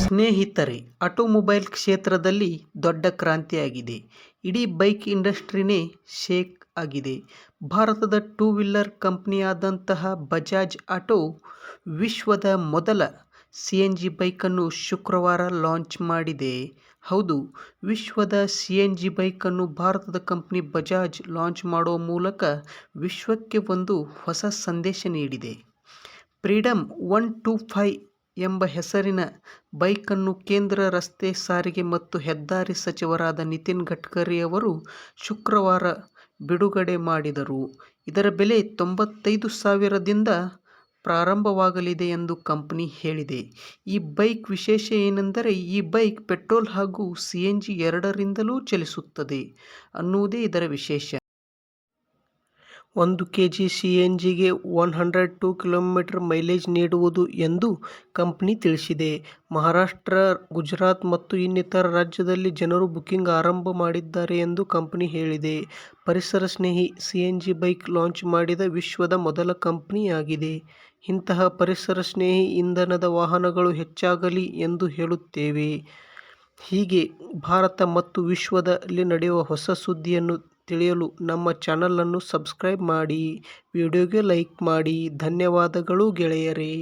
ಸ್ನೇಹಿತರೆ, ಆಟೋಮೊಬೈಲ್ ಕ್ಷೇತ್ರದಲ್ಲಿ ದೊಡ್ಡ ಕ್ರಾಂತಿಯಾಗಿದೆ. ಇಡೀ ಬೈಕ್ ಇಂಡಸ್ಟ್ರಿನೇ ಶೇಕ್ ಆಗಿದೆ. ಭಾರತದ ಟೂ ವೀಲರ್ ಕಂಪನಿಯಾದಂತಹ ಬಜಾಜ್ ಆಟೋ ವಿಶ್ವದ ಮೊದಲ ಸಿಎನ್ಜಿ ಬೈಕನ್ನು ಶುಕ್ರವಾರ ಲಾಂಚ್ ಮಾಡಿದೆ. ಹೌದು, ವಿಶ್ವದ ಸಿಎನ್ಜಿ ಬೈಕನ್ನು ಭಾರತದ ಕಂಪನಿ ಬಜಾಜ್ ಲಾಂಚ್ ಮಾಡುವ ಮೂಲಕ ವಿಶ್ವಕ್ಕೆ ಒಂದು ಹೊಸ ಸಂದೇಶ ನೀಡಿದೆ. ಫ್ರೀಡಂ 125 ಎಂಬ ಹೆಸರಿನ ಬೈಕನ್ನು ಕೇಂದ್ರ ರಸ್ತೆ ಸಾರಿಗೆ ಮತ್ತು ಹೆದ್ದಾರಿ ಸಚಿವರಾದ ನಿತಿನ್ ಗಡ್ಕರಿ ಅವರು ಶುಕ್ರವಾರ ಬಿಡುಗಡೆ ಮಾಡಿದರು. ಇದರ ಬೆಲೆ 95,000ದಿಂದ ಪ್ರಾರಂಭವಾಗಲಿದೆ ಎಂದು ಕಂಪನಿ ಹೇಳಿದೆ. ಈ ಬೈಕ್ ವಿಶೇಷ ಏನೆಂದರೆ ಈ ಬೈಕ್ ಪೆಟ್ರೋಲ್ ಹಾಗೂ ಸಿಎನ್ಜಿ ಎರಡರಿಂದಲೂ ಚಲಿಸುತ್ತದೆ ಅನ್ನುವುದೇ ಇದರ ವಿಶೇಷ. 1 ಕೆಜಿ ಸಿಎನ್ಜಿಗೆ 102 ಕಿಲೋಮೀಟರ್ ಮೈಲೇಜ್ ನೀಡುವುದು ಎಂದು ಕಂಪನಿ ತಿಳಿಸಿದೆ. ಮಹಾರಾಷ್ಟ್ರ, ಗುಜರಾತ್ ಮತ್ತು ಇನ್ನಿತರ ರಾಜ್ಯದಲ್ಲಿ ಜನರು ಬುಕಿಂಗ್ ಆರಂಭ ಮಾಡಿದ್ದಾರೆ ಎಂದು ಕಂಪನಿ ಹೇಳಿದೆ. ಪರಿಸರ ಸ್ನೇಹಿ ಸಿಎನ್ಜಿ ಬೈಕ್ ಲಾಂಚ್ ಮಾಡಿದ ವಿಶ್ವದ ಮೊದಲ ಕಂಪನಿಯಾಗಿದೆ. ಇಂತಹ ಪರಿಸರ ಸ್ನೇಹಿ ಇಂಧನದ ವಾಹನಗಳು ಹೆಚ್ಚಾಗಲಿ ಎಂದು ಹೇಳುತ್ತೇವೆ. ಹೀಗೆ ಭಾರತ ಮತ್ತು ವಿಶ್ವದಲ್ಲಿ ನಡೆಯುವ ಹೊಸ ಸುದ್ದಿಯನ್ನು ತಿಳಿಯಲು ನಮ್ಮ ಚಾನಲ್ ಅನ್ನು ಸಬ್ಸ್ಕ್ರೈಬ್ ಮಾಡಿ, ವಿಡಿಯೋಗೆ ಲೈಕ್ ಮಾಡಿ. ಧನ್ಯವಾದಗಳು ಗೆಳೆಯರೇ.